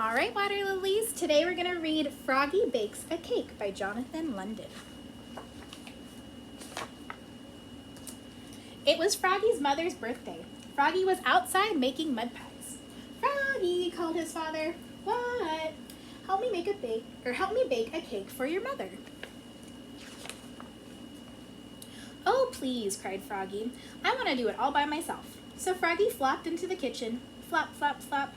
All right, water lilies, today we're going to read Froggy Bakes a Cake by Jonathan London. It was Froggy's mother's birthday. Froggy was outside making mud pies. Froggy, called his father. What? Help me bake a cake for your mother. Oh, please, cried Froggy. I want to do it all by myself. So Froggy flopped into the kitchen. Flop, flop, flop.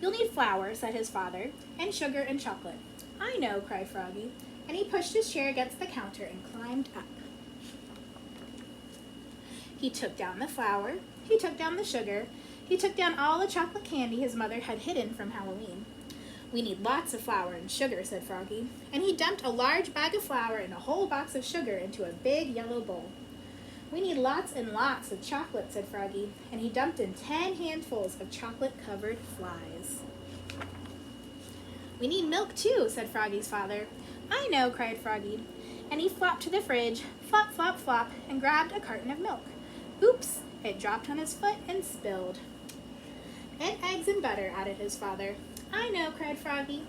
You'll need flour, said his father, and sugar and chocolate. I know, cried Froggy, and he pushed his chair against the counter and climbed up. He took down the flour, he took down the sugar, he took down all the chocolate candy his mother had hidden from Halloween. We need lots of flour and sugar, said Froggy, and he dumped a large bag of flour and a whole box of sugar into a big yellow bowl. We need lots and lots of chocolate, said Froggy, and he dumped in 10 handfuls of chocolate-covered flies. We need milk too, said Froggy's father. I know, cried Froggy, and he flopped to the fridge, flop, flop, flop, and grabbed a carton of milk. Oops, it dropped on his foot and spilled. And eggs and butter, added his father. I know, cried Froggy.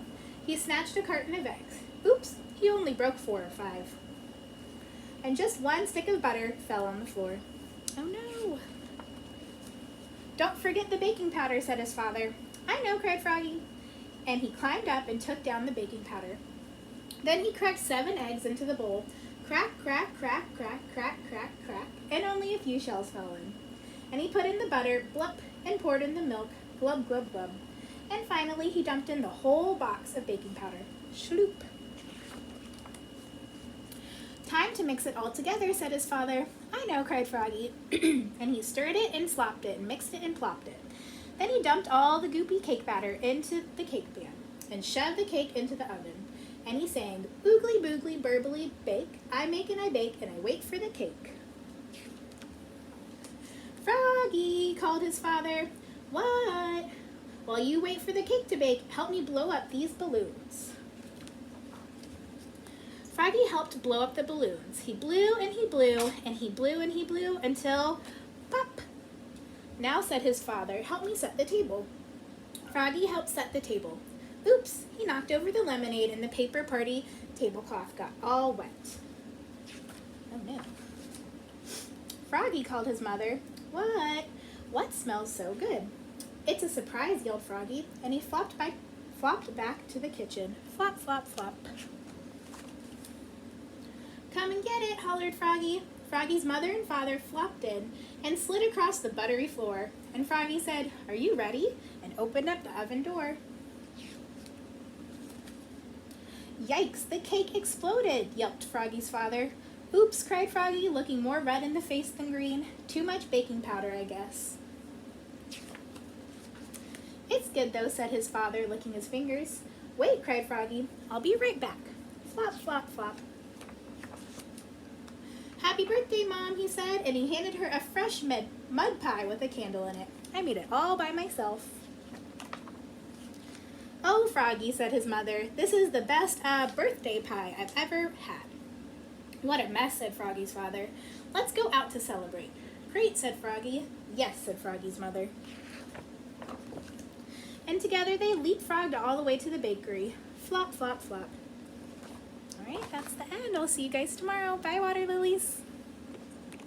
He snatched a carton of eggs. Oops, he only broke 4 or 5. And just one stick of butter fell on the floor. Oh no! Don't forget the baking powder, said his father. I know, cried Froggy. And he climbed up and took down the baking powder. Then he cracked 7 eggs into the bowl. Crack, crack, crack, crack, crack, crack, crack, and only a few shells fell in. And he put in the butter, blup, and poured in the milk, glub, glub, glub. And finally he dumped in the whole box of baking powder. Shloop. Time to mix it all together, said his father. I know, cried Froggy. And he stirred it and slopped it and mixed it and plopped it. Then he dumped all the goopy cake batter into the cake pan and shoved the cake into the oven. And he sang, oogly boogly burbly bake, I make and I bake and I wait for the cake. Froggy, called his father. What? While you wait for the cake to bake, help me blow up these balloons. Froggy helped blow up the balloons. He blew and he blew and he blew and he blew until pop. Now, said his father, help me set the table. Froggy helped set the table. Oops, he knocked over the lemonade and the paper party tablecloth got all wet. Oh no. Froggy, called his mother. What? What smells so good? It's a surprise, yelled Froggy, and he flopped back to the kitchen. Flop, flop, flop. Come and get it, hollered Froggy. Froggy's mother and father flopped in and slid across the buttery floor. And Froggy said, are you ready? And opened up the oven door. Yikes, the cake exploded, yelped Froggy's father. Oops, cried Froggy, looking more red in the face than green. Too much baking powder, I guess. It's good though, said his father, licking his fingers. Wait, cried Froggy, I'll be right back. Flop, flop, flop. Happy birthday, Mom, he said, and he handed her a fresh mud pie with a candle in it. I made it all by myself. Oh, Froggy, said his mother, this is the best birthday pie I've ever had. What a mess, said Froggy's father. Let's go out to celebrate. Great, said Froggy. Yes, said Froggy's mother. And together they leapfrogged all the way to the bakery. Flop, flop, flop. All right, that's the end. I'll see you guys tomorrow. Bye, water lilies.